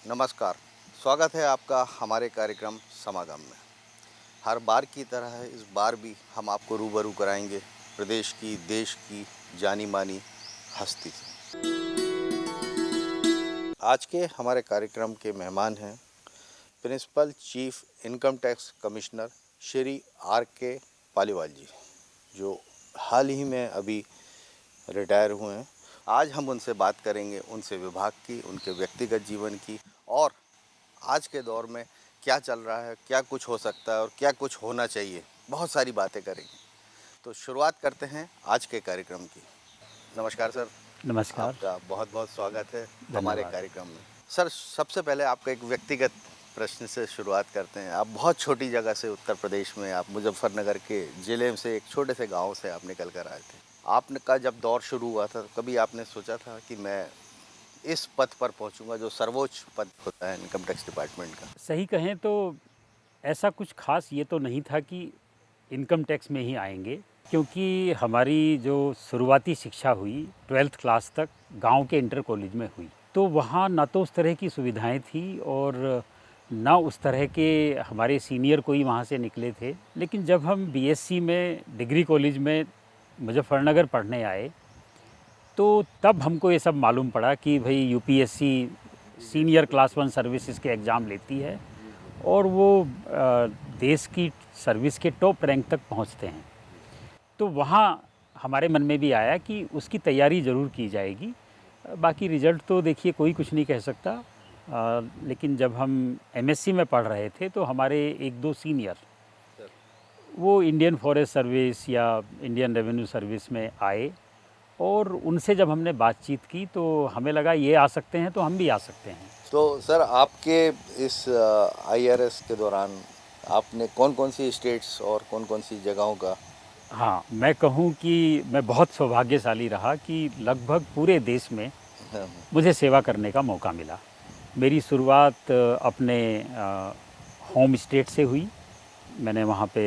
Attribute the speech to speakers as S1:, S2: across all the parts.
S1: नमस्कार। स्वागत है आपका हमारे कार्यक्रम समागम में। हर बार की तरह इस बार भी हम आपको रूबरू कराएंगे प्रदेश की, देश की जानी-मानी हस्ती से। आज के हमारे कार्यक्रम के मेहमान हैं principal chief income tax commissioner Shri R K Paliwal जी, जो हाल ही में अभी रिटायर हुए हैं। आज हम उनसे बात करेंगे, उनसे विभाग की, उनके व्यक्तिगत जीवन की और आज के दौर में क्या चल रहा है, क्या कुछ हो सकता है और क्या कुछ होना चाहिए। बहुत सारी बातें करेंगे। तो शुरुआत करते हैं आज के कार्यक्रम की। नमस्कार सर,
S2: नमस्कार,
S1: आपका बहुत बहुत स्वागत है हमारे
S2: धन्यवाद।
S1: कार्यक्रम में। सर, सबसे पहले आपका एक व्यक्तिगत प्रश्न से शुरुआत करते हैं। आप बहुत छोटी जगह से, उत्तर प्रदेश में, आप मुजफ्फरनगर के ज़िले से एक छोटे से गांव से आप निकल कर आए थे। आपने का जब दौर शुरू हुआ था, कभी आपने सोचा था कि मैं इस पद पर पहुंचूंगा जो सर्वोच्च पद होता है इनकम टैक्स डिपार्टमेंट का?
S2: सही कहें तो ऐसा कुछ ख़ास ये तो नहीं था कि इनकम टैक्स में ही आएँगे, क्योंकि हमारी जो शुरुआती शिक्षा हुई 12th क्लास तक गाँव के इंटर कॉलेज में हुई। तो वहाँ ना तो उस तरह की सुविधाएँ थी और ना उस तरह के हमारे सीनियर कोई वहाँ से निकले थे। लेकिन जब हम बीएससी में डिग्री कॉलेज में मुज़फ़्फ़रनगर पढ़ने आए, तो तब हमको ये सब मालूम पड़ा कि भई यूपीएससी सीनियर क्लास 1 सर्विसेज के एग्ज़ाम लेती है और वो देश की सर्विस के टॉप रैंक तक पहुंचते हैं। तो वहाँ हमारे मन में भी आया कि उसकी तैयारी ज़रूर की जाएगी। बाकी रिज़ल्ट तो देखिए कोई कुछ नहीं कह सकता। लेकिन जब हम एमएससी में पढ़ रहे थे तो हमारे एक दो सीनियर वो इंडियन फॉरेस्ट सर्विस या इंडियन रेवेन्यू सर्विस में आए और उनसे जब हमने बातचीत की तो हमें लगा ये आ सकते हैं तो हम भी आ सकते हैं।
S1: तो सर, आपके इस आईआरएस के दौरान आपने कौन कौन सी स्टेट्स और कौन कौन सी जगहों का?
S2: हाँ, मैं कहूँ कि मैं बहुत सौभाग्यशाली रहा कि लगभग पूरे देश में
S1: हाँ,
S2: मुझे सेवा करने का मौका मिला। मेरी शुरुआत अपने होम स्टेट से हुई। मैंने वहाँ पे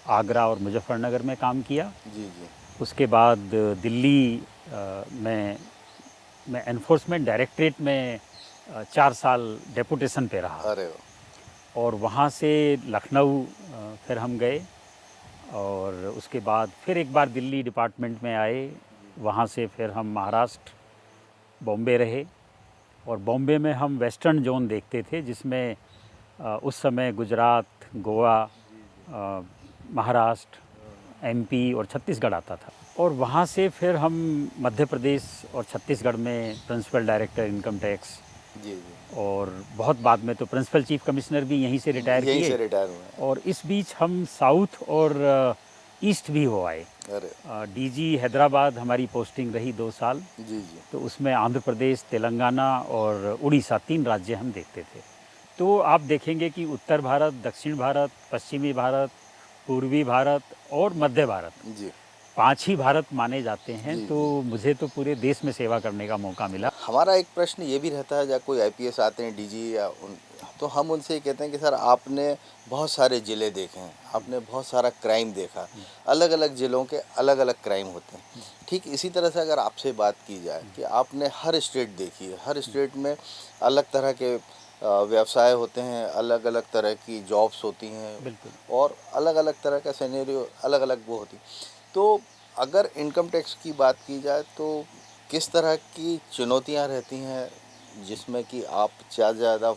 S2: आगरा और मुज़फ़्फ़रनगर में काम किया।
S1: जी जी।
S2: उसके बाद दिल्ली में मैं एनफोर्समेंट डायरेक्टरेट में 4 साल डेपुटेशन पे रहा
S1: अरे वाह।
S2: और वहाँ से लखनऊ फिर हम गए और उसके बाद फिर एक बार दिल्ली डिपार्टमेंट में आए। वहाँ से फिर हम महाराष्ट्र, बॉम्बे रहे और बॉम्बे में हम वेस्टर्न जोन देखते थे जिसमें उस समय गुजरात, गोवा, महाराष्ट्र, एमपी और छत्तीसगढ़ आता था। और वहाँ से फिर हम मध्य प्रदेश और छत्तीसगढ़ में प्रिंसिपल डायरेक्टर इनकम टैक्स
S1: जी जी।
S2: और बहुत बाद में तो प्रिंसिपल चीफ कमिश्नर भी यहीं से रिटायर
S1: यहीं
S2: किए।
S1: से रिटायर हुए हैं।
S2: और इस बीच हम साउथ और ईस्ट भी हो आए।
S1: अरे।
S2: डीजी हैदराबाद हमारी पोस्टिंग रही 2 साल।
S1: जी जी।
S2: तो उसमें आंध्र प्रदेश, तेलंगाना और उड़ीसा 3 राज्य हम देखते थे। तो आप देखेंगे कि उत्तर भारत, दक्षिण भारत, पश्चिमी भारत, पूर्वी भारत और मध्य भारत
S1: जी
S2: 5 ही भारत माने जाते हैं।
S1: जी।
S2: तो
S1: जी।
S2: मुझे तो पूरे देश में सेवा करने का मौका मिला।
S1: हमारा एक प्रश्न ये भी रहता है, जब कोई आईपीएस आते हैं, डीजी या तो हम उनसे ये कहते हैं कि सर, आपने बहुत सारे ज़िले देखे हैं, आपने बहुत सारा क्राइम देखा। अलग अलग ज़िलों के अलग अलग क्राइम होते हैं। ठीक इसी तरह से अगर आपसे बात की जाए कि आपने हर स्टेट देखी है, हर स्टेट में अलग तरह के व्यवसाय होते हैं, अलग अलग तरह की जॉब्स होती हैं
S2: बिल्कुल।
S1: और अलग अलग तरह का सिनेरियो, अलग अलग वो होती। तो अगर इनकम टैक्स की बात की जाए तो किस तरह की चुनौतियां रहती हैं जिसमें कि आप ज़्यादा से ज़्यादा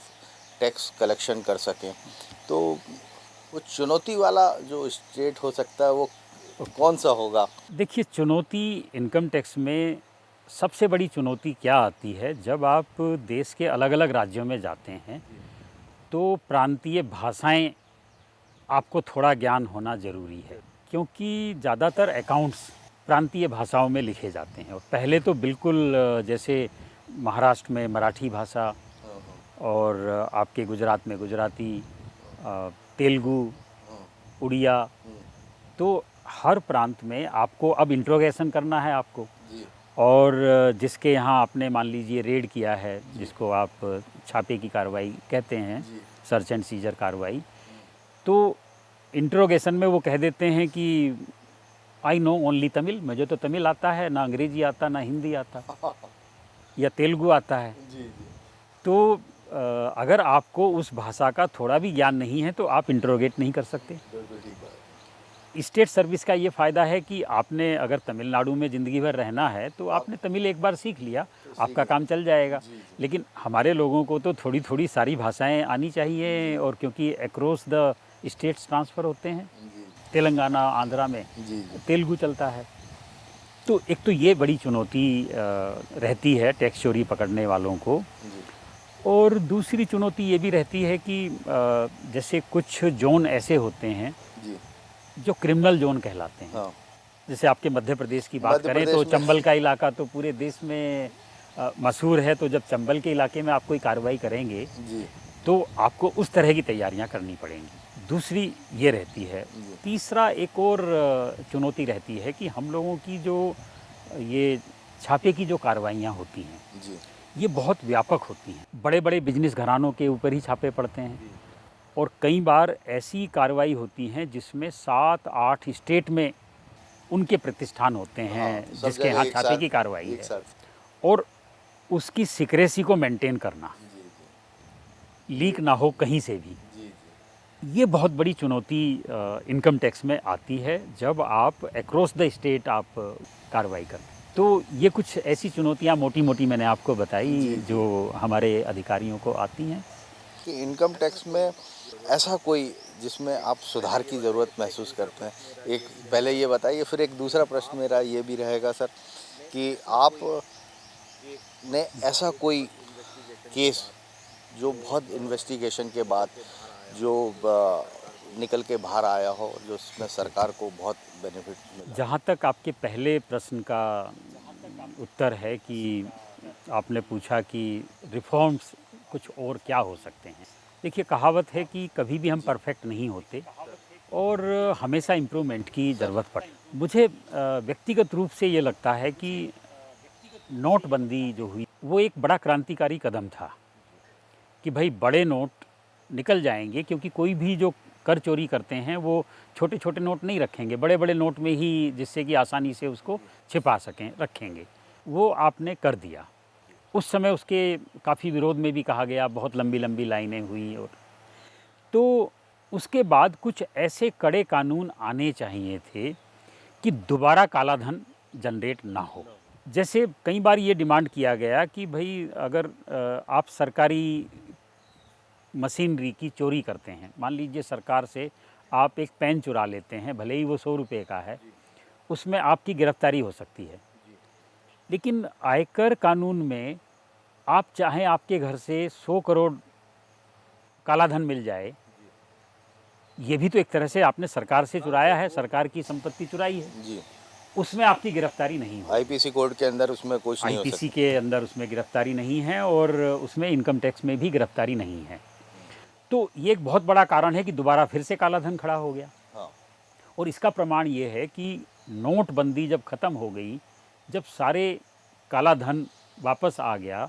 S1: टैक्स कलेक्शन कर सकें? तो वो चुनौती वाला जो स्टेट हो सकता है वो
S2: ओके।
S1: कौन सा होगा?
S2: देखिए, चुनौती इनकम टैक्स में सबसे बड़ी चुनौती क्या आती है जब आप देश के अलग-अलग राज्यों में जाते हैं, तो प्रांतीय भाषाएं आपको थोड़ा ज्ञान होना ज़रूरी है, क्योंकि ज़्यादातर अकाउंट्स प्रांतीय भाषाओं में लिखे जाते हैं। और पहले तो बिल्कुल जैसे महाराष्ट्र में मराठी भाषा
S1: हाँ हाँ।
S2: और आपके गुजरात में गुजराती, तेलुगु,
S1: हाँ।
S2: उड़िया।
S1: हम्म।
S2: तो हर प्रांत में आपको अब इंट्रोगेशन करना है आपको।
S1: जी
S2: और जिसके यहाँ आपने मान लीजिए रेड किया है,
S1: जी
S2: जिसको आप छापे की कार्रवाई कहते हैं,
S1: जी।
S2: सर्च एंड सीजर कार्रवाई। तो इंट्रोगेशन में वो कह देते हैं कि आई नो ओनली तमिल, मुझे तो तमिल आता है, ना अंग्रेजी आता, ना हिंदी आता
S1: हाँ,
S2: या तेलुगु आता है।
S1: जी जी।
S2: तो अगर आपको उस भाषा का थोड़ा भी ज्ञान नहीं है तो आप इंटरोगेट नहीं कर सकते। स्टेट सर्विस का ये फ़ायदा है कि आपने अगर तमिलनाडु में ज़िंदगी भर रहना है तो आपने तमिल एक बार सीख लिया, आपका काम चल जाएगा। लेकिन हमारे लोगों को तो थोड़ी थोड़ी सारी भाषाएं आनी चाहिए, और क्योंकि अक्रॉस द स्टेट्स ट्रांसफ़र होते हैं, तेलंगाना आंध्रा में तेलुगु चलता है। तो एक तो ये बड़ी चुनौती रहती है टैक्स चोरी पकड़ने वालों को। और दूसरी चुनौती ये भी रहती है कि जैसे कुछ जोन ऐसे होते हैं जो क्रिमिनल जोन कहलाते हैं।
S1: हाँ।
S2: जैसे आपके मध्य प्रदेश की बात करें तो चंबल का इलाका तो पूरे देश में मशहूर है। तो जब चंबल के इलाके में आप कोई कार्रवाई करेंगे तो आपको उस तरह की तैयारियां करनी पड़ेंगी। दूसरी ये रहती है। तीसरा एक और चुनौती रहती है कि हम लोगों की जो ये छापे की जो कार्रवाइयाँ होती हैं ये बहुत व्यापक होती हैं। बड़े बड़े बिजनेस घरानों के ऊपर ही छापे पड़ते हैं, और कई बार ऐसी कार्रवाई होती हैं जिसमें 7-8 स्टेट में उनके प्रतिष्ठान होते हैं जिसके यहाँ छापे की कार्रवाई है, और उसकी सिक्रेसी को मेंटेन करना, लीक ना हो कहीं से भी, ये बहुत बड़ी चुनौती इनकम टैक्स में आती है जब आप अक्रॉस द स्टेट आप कार्रवाई करते हैं। तो ये कुछ ऐसी चुनौतियाँ मोटी मोटी मैंने आपको बताई जो हमारे अधिकारियों को आती हैं।
S1: कि इनकम टैक्स में ऐसा कोई जिसमें आप सुधार की ज़रूरत महसूस करते हैं, एक पहले ये बताइए, फिर एक दूसरा प्रश्न मेरा ये भी रहेगा सर कि आप ने ऐसा कोई केस जो बहुत इन्वेस्टिगेशन के बाद जो निकल के बाहर आया हो, जो उसमें सरकार को बहुत बेनिफिट मिला?
S2: जहाँ तक आपके पहले प्रश्न का उत्तर है कि आपने पूछा कि रिफॉर्म्स कुछ और क्या हो सकते हैं। देखिए, कहावत है कि कभी भी हम परफेक्ट नहीं होते और हमेशा इम्प्रूवमेंट की ज़रूरत पड़ती। मुझे व्यक्तिगत रूप से ये लगता है कि नोटबंदी जो हुई वो एक बड़ा क्रांतिकारी कदम था कि भाई बड़े नोट निकल जाएंगे, क्योंकि कोई भी जो कर चोरी करते हैं वो छोटे छोटे नोट नहीं रखेंगे, बड़े बड़े नोट में ही, जिससे कि आसानी से उसको छिपा सकें, रखेंगे। वो आपने कर दिया। उस समय उसके काफ़ी विरोध में भी कहा गया, बहुत लंबी लंबी लाइनें हुई। और तो उसके बाद कुछ ऐसे कड़े कानून आने चाहिए थे कि दोबारा काला धन जनरेट ना हो। जैसे कई बार ये डिमांड किया गया कि भाई अगर आप सरकारी मशीनरी की चोरी करते हैं, मान लीजिए सरकार से आप एक पेन चुरा लेते हैं, भले ही वो 100 रुपये का है, उसमें आपकी गिरफ्तारी हो सकती है। लेकिन आयकर कानून में आप चाहें आपके घर से 100 करोड़ काला धन मिल जाए, ये भी तो एक तरह से आपने सरकार से चुराया है, सरकार की संपत्ति चुराई है
S1: जी।
S2: उसमें आपकी गिरफ्तारी नहीं हो।
S1: आईपीसी कोड के अंदर उसमें कुछ नहीं हो सकता।
S2: आईपीसी के अंदर उसमें गिरफ्तारी नहीं है, और उसमें इनकम टैक्स में भी गिरफ्तारी नहीं है। तो ये एक बहुत बड़ा कारण है कि दोबारा फिर से काला धन खड़ा हो गया।
S1: हाँ।
S2: और इसका प्रमाण ये है कि नोटबंदी जब ख़त्म हो गई, जब सारे काला धन वापस आ गया,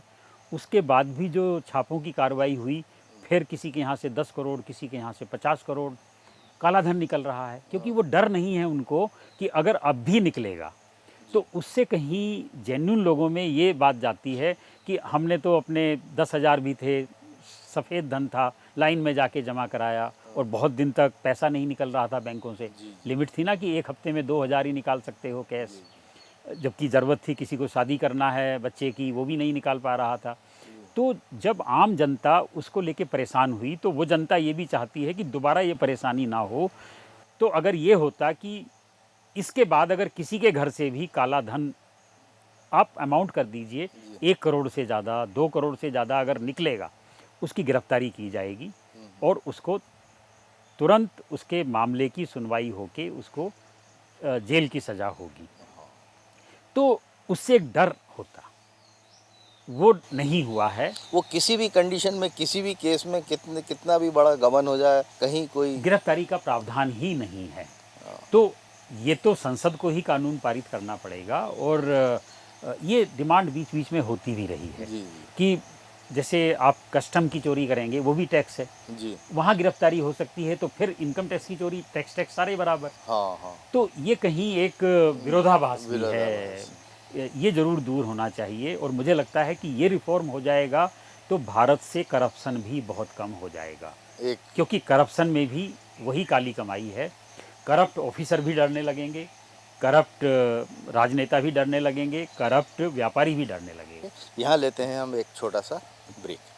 S2: उसके बाद भी जो छापों की कार्रवाई हुई, फिर किसी के यहाँ से 10 करोड़, किसी के यहाँ से 50 करोड़ काला धन निकल रहा है, क्योंकि वो डर नहीं है उनको कि अगर अब भी निकलेगा तो उससे कहीं जेन्युइन लोगों में ये बात जाती है कि हमने तो अपने 10,000 भी थे, सफ़ेद धन था, लाइन में जाके जमा कराया और बहुत दिन तक पैसा नहीं निकल रहा था बैंकों से। लिमिट थी ना कि एक हफ्ते में 2,000 ही निकाल सकते हो कैश, जबकि ज़रूरत थी किसी को शादी करना है बच्चे की, वो भी नहीं निकाल पा रहा था। तो जब आम जनता उसको लेके परेशान हुई, तो वो जनता ये भी चाहती है कि दोबारा ये परेशानी ना हो। तो अगर ये होता कि इसके बाद अगर किसी के घर से भी काला धन, आप अमाउंट कर दीजिए, 1 करोड़ से ज़्यादा, 2 करोड़ से ज़्यादा अगर निकलेगा, उसकी गिरफ्तारी की जाएगी और उसको तुरंत उसके मामले की सुनवाई होके उसको जेल की सज़ा होगी। तो उससे एक डर होता, वो नहीं हुआ है।
S1: वो किसी भी कंडीशन में, किसी भी केस में कितना भी बड़ा गबन हो जाए, कहीं कोई
S2: गिरफ्तारी का प्रावधान ही नहीं है। तो ये तो संसद को ही कानून पारित करना पड़ेगा। और ये डिमांड बीच बीच में होती भी रही है कि जैसे आप कस्टम की चोरी करेंगे, वो भी टैक्स है
S1: जी,
S2: वहाँ गिरफ्तारी हो सकती है, तो फिर इनकम टैक्स की चोरी, टैक्स सारे बराबर।
S1: हाँ हाँ।
S2: तो ये कहीं एक विरोधाभास भी है, ये ज़रूर दूर होना चाहिए। और मुझे लगता है कि ये रिफॉर्म हो जाएगा तो भारत से करप्शन भी बहुत कम हो जाएगा,
S1: एक
S2: क्योंकि करप्शन में भी वही काली कमाई है। करप्ट ऑफिसर भी डरने लगेंगे, करप्ट राजनेता भी डरने लगेंगे, करप्ट व्यापारी भी डरने लगेंगे।
S1: यहाँ लेते हैं हम एक छोटा सा ब्रेक।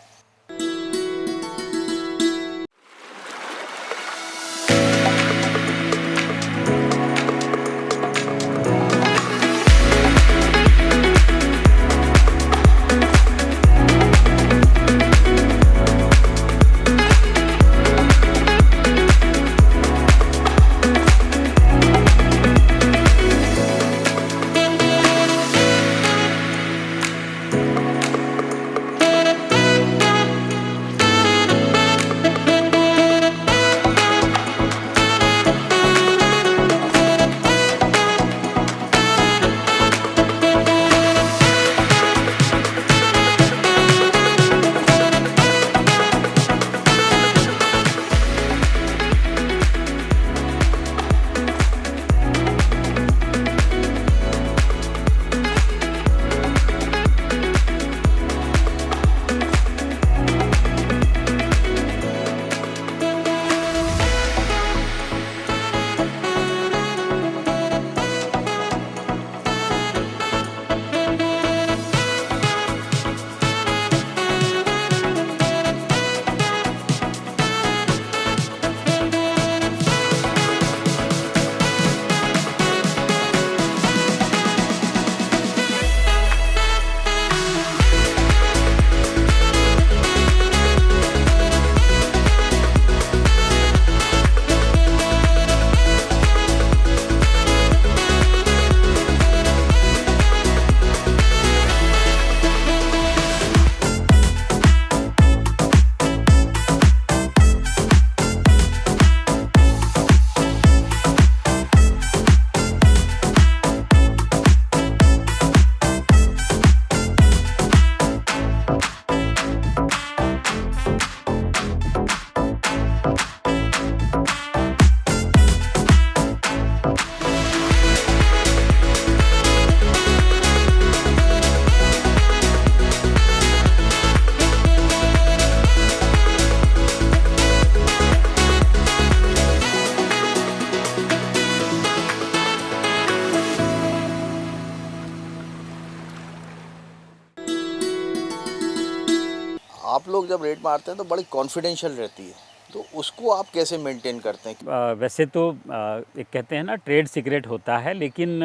S1: आप लोग जब रेड मारते हैं तो बड़ी कॉन्फिडेंशियल रहती है, तो उसको आप कैसे मेंटेन करते हैं?
S2: वैसे तो एक कहते हैं ना ट्रेड सीक्रेट होता है, लेकिन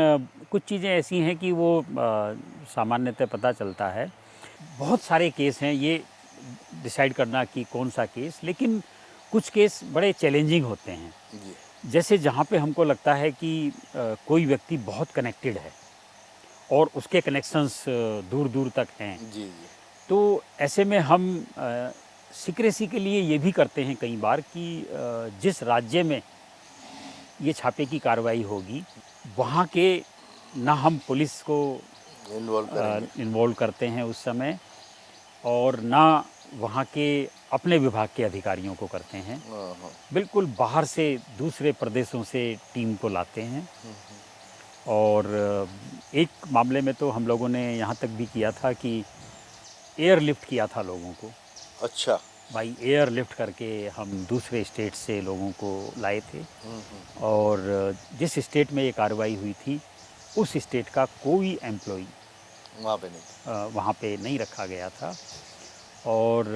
S2: कुछ चीज़ें ऐसी हैं कि वो सामान्यतः पता चलता है। बहुत सारे केस हैं, ये डिसाइड करना कि कौन सा केस, लेकिन कुछ केस बड़े चैलेंजिंग होते हैं।
S1: जी
S2: जैसे जहाँ पे हमको लगता है कि कोई व्यक्ति बहुत कनेक्टेड है और उसके कनेक्शंस दूर दूर तक हैं,
S1: जी।
S2: तो ऐसे में हम सीक्रेसी के लिए ये भी करते हैं कई बार कि जिस राज्य में ये छापे की कार्रवाई होगी, वहाँ के ना हम पुलिस को इन्वॉल्व करते हैं उस समय, और ना वहाँ के अपने विभाग के अधिकारियों को करते हैं। बिल्कुल बाहर से दूसरे प्रदेशों से टीम को लाते हैं। और एक मामले में तो हम लोगों ने यहाँ तक भी किया था कि एयरलिफ्ट किया था लोगों को।
S1: अच्छा।
S2: बाई एयरलिफ्ट करके हम दूसरे स्टेट से लोगों को लाए थे, और जिस स्टेट में ये कार्रवाई हुई थी उस स्टेट का कोई एम्प्लॉई वहाँ पे नहीं रखा गया था। और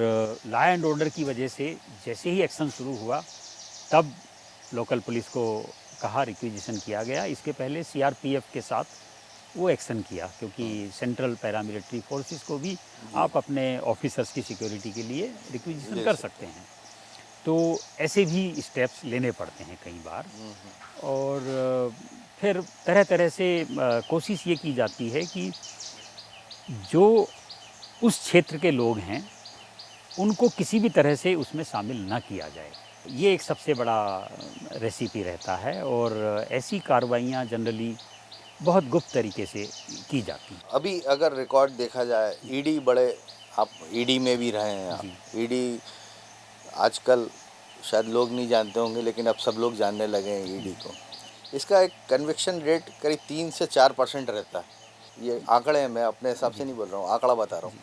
S2: लॉ एंड ऑर्डर की वजह से जैसे ही एक्शन शुरू हुआ तब लोकल पुलिस को कहा, रिक्विजिशन किया गया। इसके पहले सीआरपीएफ के साथ वो एक्शन किया, क्योंकि सेंट्रल पैरामिलिट्री फोर्सेस को भी आप अपने ऑफिसर्स की सिक्योरिटी के लिए रिक्विजिशन कर सकते हैं। तो ऐसे भी स्टेप्स लेने पड़ते हैं कई बार। और फिर तरह तरह से कोशिश ये की जाती है कि जो उस क्षेत्र के लोग हैं उनको किसी भी तरह से उसमें शामिल ना किया जाए। ये एक सबसे बड़ा रेसिपी रहता है, और ऐसी कार्रवाइयाँ जनरली बहुत गुप्त तरीके से की जाती हैं।
S1: अभी अगर रिकॉर्ड देखा जाए, ईडी बड़े, आप ईडी में भी रहे हैं आप। ईडी आजकल शायद लोग नहीं जानते होंगे, लेकिन अब सब लोग जानने लगे हैं ईडी को। इसका एक कन्विक्शन रेट करीब 3 से 4% रहता है। ये आंकड़े हैं, मैं अपने हिसाब से नहीं बोल रहा हूँ, आंकड़ा बता रहा हूँ।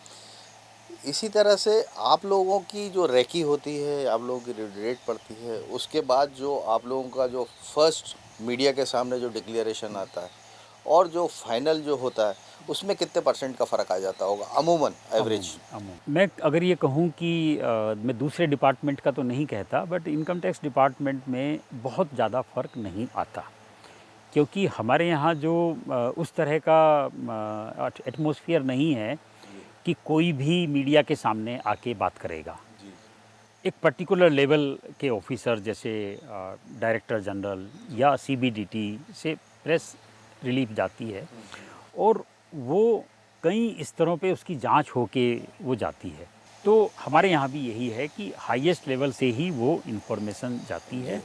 S1: इसी तरह से आप लोगों की जो रेकी होती है, आप लोगों की रेट पड़ती है, उसके बाद जो आप लोगों का जो फर्स्ट मीडिया के सामने जो डिक्लेरेशन आता है और जो फाइनल जो होता है, उसमें कितने परसेंट का फ़र्क आ जाता होगा अमूमन एवरेज?
S2: अमूमन मैं अगर ये कहूँ कि मैं दूसरे डिपार्टमेंट का तो नहीं कहता, बट इनकम टैक्स डिपार्टमेंट में बहुत ज़्यादा फ़र्क नहीं आता, क्योंकि हमारे यहाँ जो उस तरह का एटमॉस्फेयर नहीं है
S1: जी,
S2: कि कोई भी मीडिया के सामने आके बात करेगा।
S1: जी,
S2: एक पर्टिकुलर लेवल के ऑफिसर जैसे डायरेक्टर जनरल या सीबीडीटी से प्रेस रिलीफ जाती है, और वो कई स्तरों पे उसकी जांच होके वो जाती है। तो हमारे यहाँ भी यही है कि हाईएस्ट लेवल से ही वो इन्फॉर्मेशन जाती
S1: जी,
S2: है,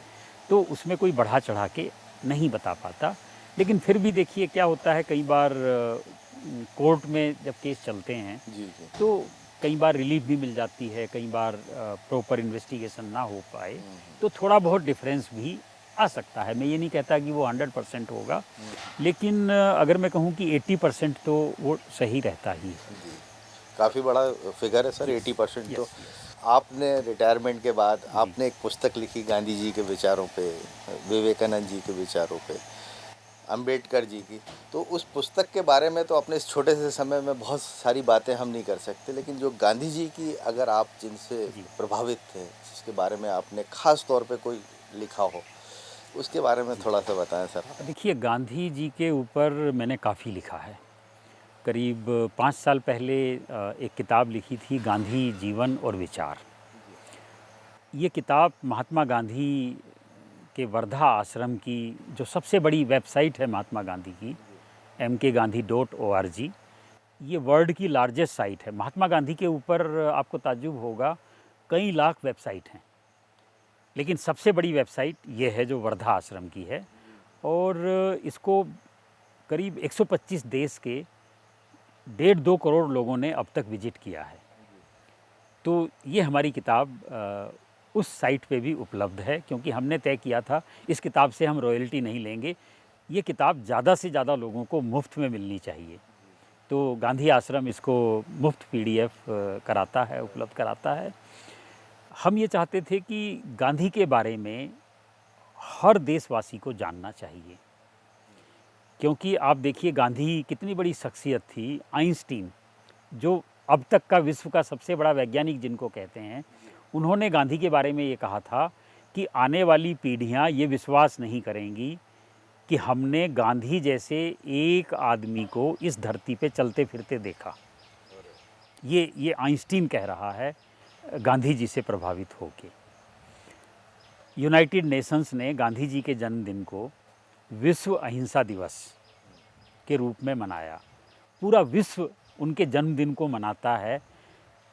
S2: तो उसमें कोई बढ़ा चढ़ा के नहीं बता पाता। लेकिन फिर भी देखिए क्या होता है, कई बार कोर्ट में जब केस चलते हैं
S1: जी, जी।
S2: तो कई बार रिलीफ भी मिल जाती है, कई बार प्रॉपर इन्वेस्टिगेशन ना हो पाए, तो थोड़ा बहुत डिफरेंस भी आ सकता है। मैं ये नहीं कहता कि वो 100% होगा, लेकिन अगर मैं कहूँ कि 80% तो वो सही रहता ही है।
S1: जी, काफ़ी बड़ा फिगर है सर,
S2: यस,
S1: 80% तो।
S2: Yes, yes.
S1: आपने रिटायरमेंट के बाद
S2: जी,
S1: आपने एक पुस्तक लिखी गांधी जी के विचारों पे, विवेकानंद जी के विचारों पे, अंबेडकर जी की। तो उस पुस्तक के बारे में तो अपने इस छोटे से समय में बहुत सारी बातें हम नहीं कर सकते, लेकिन जो गांधी जी की अगर आप जिनसे
S2: जी।
S1: प्रभावित थे, जिसके बारे में आपने ख़ास तौर पे कोई लिखा हो, उसके बारे में
S2: जी।
S1: थोड़ा-सा बताएँ सर?
S2: देखिए, गांधी जी के ऊपर मैंने काफ़ी लिखा है। करीब 5 साल पहले एक किताब लिखी थी, गांधी जीवन और विचार। ये किताब महात्मा गांधी के वर्धा आश्रम की, जो सबसे बड़ी वेबसाइट है महात्मा गांधी की, mkgandhi.org, ये वर्ल्ड की लार्जेस्ट साइट है। महात्मा गांधी के ऊपर आपको ताज्जुब होगा, कई लाख वेबसाइट हैं, लेकिन सबसे बड़ी वेबसाइट ये है जो वर्धा आश्रम की है। और इसको करीब 125 देश के 1.5-2 करोड़ लोगों ने अब तक विजिट किया है। तो ये हमारी किताब उस साइट पे भी उपलब्ध है, क्योंकि हमने तय किया था इस किताब से हम रॉयल्टी नहीं लेंगे, ये किताब ज़्यादा से ज़्यादा लोगों को मुफ्त में मिलनी चाहिए। तो गांधी आश्रम इसको मुफ्त पीडीएफ कराता है, उपलब्ध कराता है। हम ये चाहते थे कि गांधी के बारे में हर देशवासी को जानना चाहिए, क्योंकि आप देखिए गांधी कितनी बड़ी शख्सियत थी। आइंस्टीन, जो अब तक का विश्व का सबसे बड़ा वैज्ञानिक जिनको कहते हैं, उन्होंने गांधी के बारे में ये कहा था कि आने वाली पीढ़ियां ये विश्वास नहीं करेंगी कि हमने गांधी जैसे एक आदमी को इस धरती पे चलते फिरते देखा। ये आइंस्टीन कह रहा है, गांधी जी से प्रभावित होके। यूनाइटेड नेशंस ने गांधी जी के जन्मदिन को विश्व अहिंसा दिवस के रूप में मनाया। पूरा विश्व उनके जन्मदिन को मनाता है।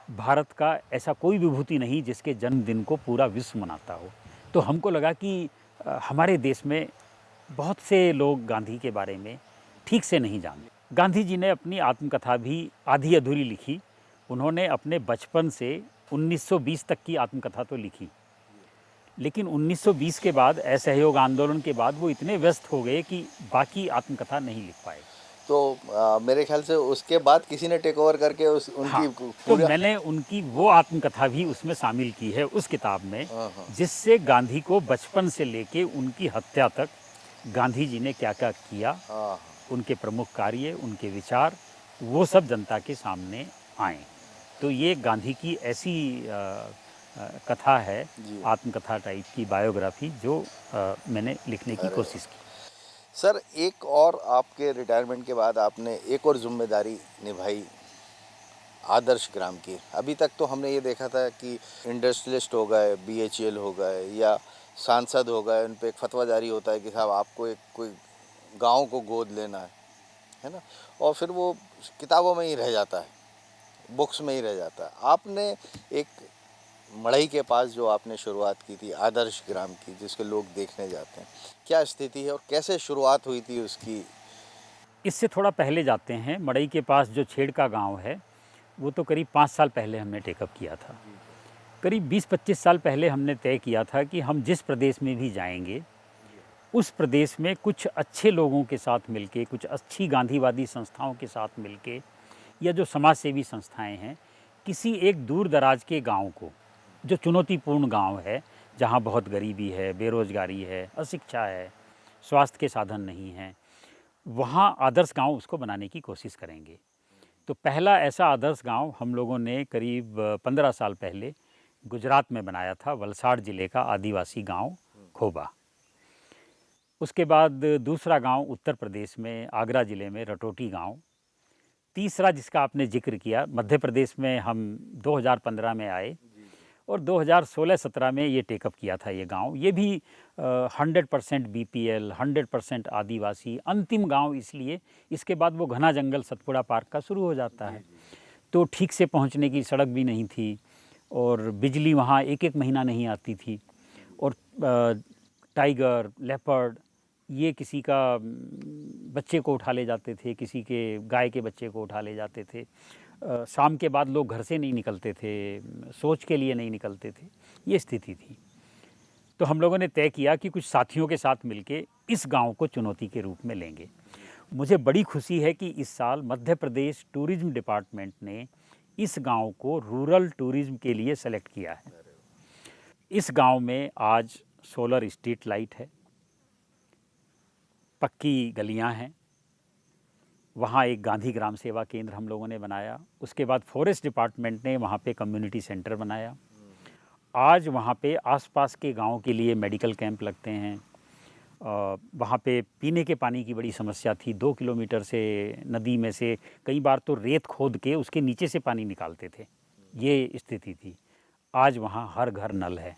S2: भारत का ऐसा कोई विभूति नहीं जिसके जन्मदिन को पूरा विश्व मनाता हो। तो हमको लगा कि हमारे देश में बहुत से लोग गांधी के बारे में ठीक से नहीं जानते। गांधी जी ने अपनी आत्मकथा भी आधी अधूरी लिखी। उन्होंने अपने बचपन से 1920 तक की आत्मकथा तो लिखी, लेकिन 1920 के बाद, असहयोग आंदोलन के बाद, वो इतने व्यस्त हो गए कि बाकी आत्मकथा नहीं लिख पाए।
S1: तो मेरे ख्याल से उसके बाद किसी ने टेक ओवर करके उस
S2: हाँ,
S1: उनकी
S2: तो
S1: पूरा।
S2: मैंने उनकी वो आत्मकथा भी उसमें शामिल की है उस किताब में,
S1: हाँ, हाँ।
S2: जिससे गांधी को बचपन से लेके उनकी हत्या तक गांधी जी ने क्या-क्या किया,
S1: हाँ, हाँ।
S2: उनके प्रमुख कार्य, उनके विचार, वो सब जनता के सामने आएँ। तो ये गांधी की ऐसी कथा है,
S1: जी।
S2: आत्मकथा टाइप की बायोग्राफी, जो मैंने लिखने की
S1: अरे वाह!
S2: कोशिश की।
S1: सर, एक और आपके रिटायरमेंट के बाद आपने एक और ज़िम्मेदारी निभाई आदर्श ग्राम की। अभी तक तो हमने ये देखा था कि इंडस्ट्रियलिस्ट हो गए, बीएचईएल हो गए या सांसद हो गए, उन पे एक फतवा जारी होता है कि साहब आपको एक कोई गाँव को गोद लेना है ना? और फिर वो किताबों में ही रह जाता है, बुक्स में ही रह जाता है। आपने एक मढ़ई के पास जो आपने शुरुआत की थी आदर्श ग्राम की, जिसके लोग देखने जाते हैं, क्या स्थिति है और कैसे शुरुआत हुई थी उसकी?
S2: इससे थोड़ा पहले जाते हैं, मड़ई के पास जो छेड़का गाँव है, वो तो करीब 5 साल पहले हमने टेकअप किया था। करीब 20-25 साल पहले हमने तय किया था कि हम जिस प्रदेश में भी जाएंगे, उस प्रदेश में कुछ अच्छे लोगों के साथ मिलके, कुछ अच्छी गांधीवादी संस्थाओं के साथ मिलके, या जो समाज सेवी संस्थाएं हैं, किसी एक दूर दराज के गांव को, जो चुनौतीपूर्ण गांव है, जहां बहुत गरीबी है, बेरोजगारी है, अशिक्षा है, स्वास्थ्य के साधन नहीं हैं, वहां आदर्श गांव उसको बनाने की कोशिश करेंगे। तो पहला ऐसा आदर्श गांव हम लोगों ने करीब 15 साल पहले गुजरात में बनाया था, वलसाड़ ज़िले का आदिवासी गांव खोबा। उसके बाद दूसरा गांव उत्तर प्रदेश में आगरा ज़िले में रटोटी गांव। तीसरा जिसका आपने जिक्र किया, मध्य प्रदेश में हम 2015 में आए और 2016-17 में ये टेकअप किया था ये गांव। ये भी 100% बीपीएल, 100% आदिवासी, अंतिम गांव इसलिए, इसके बाद वो घना जंगल सतपुड़ा पार्क का शुरू हो जाता है। तो ठीक से पहुंचने की सड़क भी नहीं थी और बिजली वहाँ एक एक महीना नहीं आती थी। और टाइगर, लेपर्ड, ये किसी का बच्चे को उठा ले जाते थे, किसी के गाय के बच्चे को उठा ले जाते थे। शाम के बाद लोग घर से नहीं निकलते थे, सोच के लिए नहीं निकलते थे, ये स्थिति थी। तो हम लोगों ने तय किया कि कुछ साथियों के साथ मिलके इस गांव को चुनौती के रूप में लेंगे। मुझे बड़ी खुशी है कि इस साल मध्य प्रदेश टूरिज्म डिपार्टमेंट ने इस गांव को रूरल टूरिज्म के लिए सेलेक्ट किया है। इस गांव में आज सोलर स्ट्रीट लाइट है, पक्की गलियां हैं, वहाँ एक गांधी ग्राम सेवा केंद्र हम लोगों ने बनाया। उसके बाद फॉरेस्ट डिपार्टमेंट ने वहाँ पे कम्युनिटी सेंटर बनाया। आज वहाँ पे आसपास के गाँव के लिए मेडिकल कैंप लगते हैं। वहाँ पे पीने के पानी की बड़ी समस्या थी। 2 किलोमीटर से नदी में से कई बार तो रेत खोद के उसके नीचे से पानी निकालते थे, ये स्थिति थी। आज वहाँ हर घर नल है।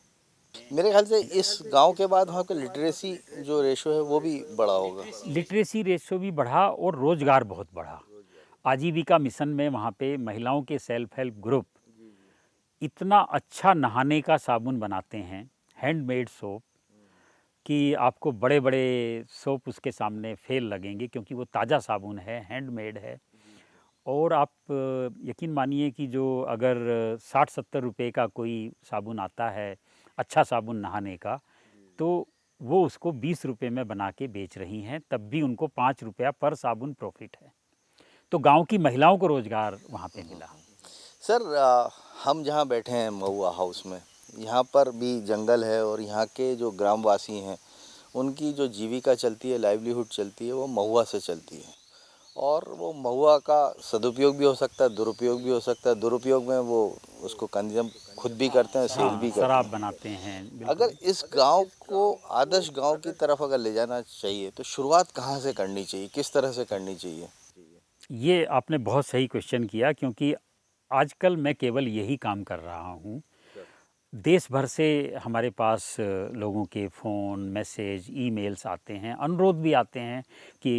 S1: मेरे ख्याल से इस गांव के बाद वहाँ का लिटरेसी जो रेशो है वो भी बड़ा होगा।
S2: लिटरेसी रेशो भी बढ़ा और रोज़गार बहुत बढ़ा। आजीविका मिशन में वहाँ पे महिलाओं के सेल्फ हेल्प ग्रुप इतना अच्छा नहाने का साबुन बनाते हैं, हैंडमेड सोप, कि आपको बड़े बड़े सोप उसके सामने फेल लगेंगे, क्योंकि वो ताज़ा साबुन है, हैंडमेड है। और आप यकीन मानिए कि जो अगर 60-70 रुपए का कोई साबुन आता है, अच्छा साबुन नहाने का, तो वो उसको 20 रुपए में बना के बेच रही हैं, तब भी उनको 5 रुपया पर साबुन प्रॉफिट है। तो गांव की महिलाओं को रोज़गार वहाँ पे मिला।
S1: सर हम जहाँ बैठे हैं महुआ हाउस में, यहाँ पर भी जंगल है और यहाँ के जो ग्रामवासी हैं उनकी जो जीविका चलती है, लाइवलीहुड चलती है, वो महुआ से चलती है। और वो महुआ का सदुपयोग भी हो सकता है, दुरुपयोग भी हो सकता है। दुरुपयोग में वो उसको कंज्यूम खुद भी करते हैं, सेल भी करते
S2: शराब
S1: हैं।
S2: बनाते हैं, बिल्कुल।
S1: अगर इस गांव को आदर्श गांव की तरफ अगर ले जाना चाहिए तो शुरुआत कहाँ से करनी चाहिए, किस तरह से करनी चाहिए?
S2: ये आपने बहुत सही क्वेश्चन किया, क्योंकि आजकल मैं केवल यही काम कर रहा हूँ। देश भर से हमारे पास लोगों के फ़ोन, मैसेज, ईमेल्स आते हैं, अनुरोध भी आते हैं कि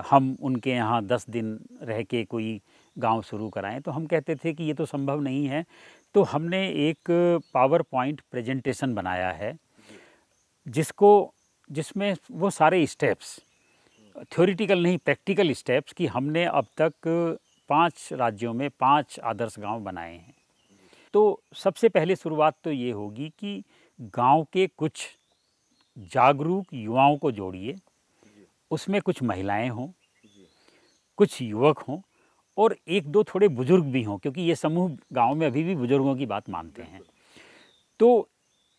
S2: हम उनके यहाँ 10 दिन रह के कोई गांव शुरू कराएं। तो हम कहते थे कि ये तो संभव नहीं है। तो हमने एक पावर पॉइंट प्रेजेंटेशन बनाया है, जिसमें वो सारे स्टेप्स, थ्योरेटिकल नहीं प्रैक्टिकल स्टेप्स, कि हमने अब तक 5 राज्यों में 5 आदर्श गांव बनाए हैं। तो सबसे पहले शुरुआत तो ये होगी कि गांव के कुछ जागरूक युवाओं को जोड़िए, उसमें कुछ महिलाएं हों, कुछ युवक हों और 1-2 थोड़े बुजुर्ग भी हों, क्योंकि ये समूह गांव में अभी भी बुजुर्गों की बात मानते हैं। तो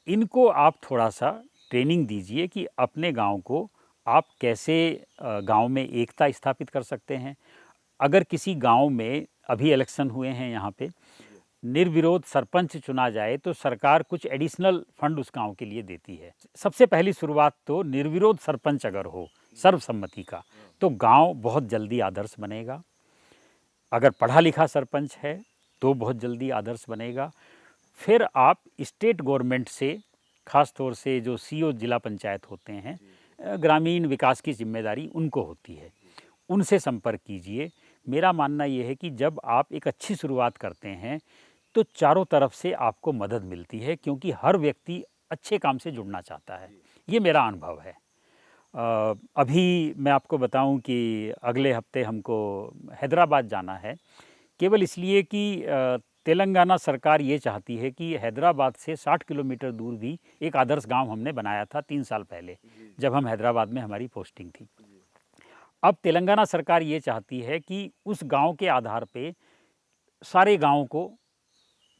S2: इनको आप थोड़ा सा ट्रेनिंग दीजिए कि अपने गांव को आप कैसे गांव में एकता स्थापित कर सकते हैं। अगर किसी गांव में अभी इलेक्शन हुए हैं, यहाँ पे निर्विरोध सरपंच चुना जाए तो सरकार कुछ एडिशनल फंड उस गांव के लिए देती है। सबसे पहली शुरुआत तो निर्विरोध सरपंच अगर हो, सर्वसम्मति का, तो गांव बहुत जल्दी आदर्श बनेगा। अगर पढ़ा लिखा सरपंच है तो बहुत जल्दी आदर्श बनेगा। फिर आप स्टेट गवर्नमेंट से, ख़ास तौर से जो सीओ जिला पंचायत होते हैं, ग्रामीण विकास की जिम्मेदारी उनको होती है, उनसे संपर्क कीजिए। मेरा मानना ये है कि जब आप एक अच्छी शुरुआत करते हैं तो चारों तरफ से आपको मदद मिलती है, क्योंकि हर व्यक्ति अच्छे काम से जुड़ना चाहता है। ये मेरा अनुभव है। अभी मैं आपको बताऊं कि अगले हफ्ते हमको हैदराबाद जाना है, केवल इसलिए कि तेलंगाना सरकार ये चाहती है कि हैदराबाद से 60 किलोमीटर दूर भी एक आदर्श गांव हमने बनाया था 3 साल पहले, जब हम हैदराबाद में हमारी पोस्टिंग थी। अब तेलंगाना सरकार ये चाहती है कि उस गांव के आधार पे सारे गांवों को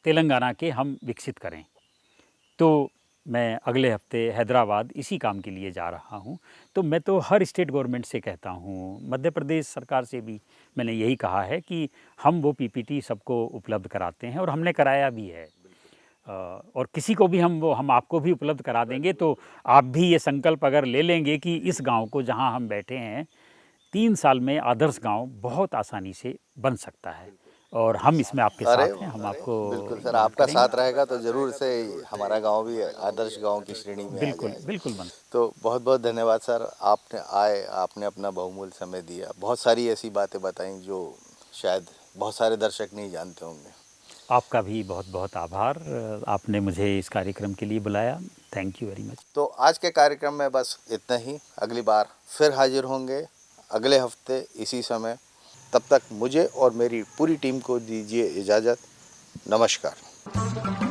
S2: तेलंगाना के हम विकसित करें। तो मैं अगले हफ्ते हैदराबाद इसी काम के लिए जा रहा हूँ। तो मैं तो हर स्टेट गवर्नमेंट से कहता हूँ, मध्य प्रदेश सरकार से भी मैंने यही कहा है कि हम वो पीपीटी सबको उपलब्ध कराते हैं और हमने कराया भी है। और किसी को भी हम आपको भी उपलब्ध करा देंगे। तो आप भी ये संकल्प अगर ले लेंगे कि इस गांव को, जहां हम बैठे हैं, 3 साल में आदर्श गांव बहुत आसानी से बन सकता है और हम इसमें आपके
S1: अरे
S2: साथ हैं, हम आपको
S1: बिल्कुल सर,
S2: मदद
S1: आपका
S2: करेंगे।
S1: साथ रहेगा तो ज़रूर से हमारा गांव भी आदर्श गांव की श्रेणी में आ
S2: बिल्कुल,
S1: जाएगा।
S2: बिल्कुल बन
S1: तो बहुत बहुत धन्यवाद सर, आपने आपने अपना बहुमूल्य समय दिया, बहुत सारी ऐसी बातें बताई जो शायद बहुत सारे दर्शक नहीं जानते होंगे।
S2: आपका भी बहुत-बहुत आभार। आपने मुझे इस कार्यक्रम के लिए बुलाया। Thank you very much.
S1: तो आज के कार्यक्रम में बस इतना ही। अगली बार फिर हाजिर होंगे अगले हफ्ते इसी समय। तब तक मुझे और मेरी पूरी टीम को दीजिए इजाज़त। नमस्कार।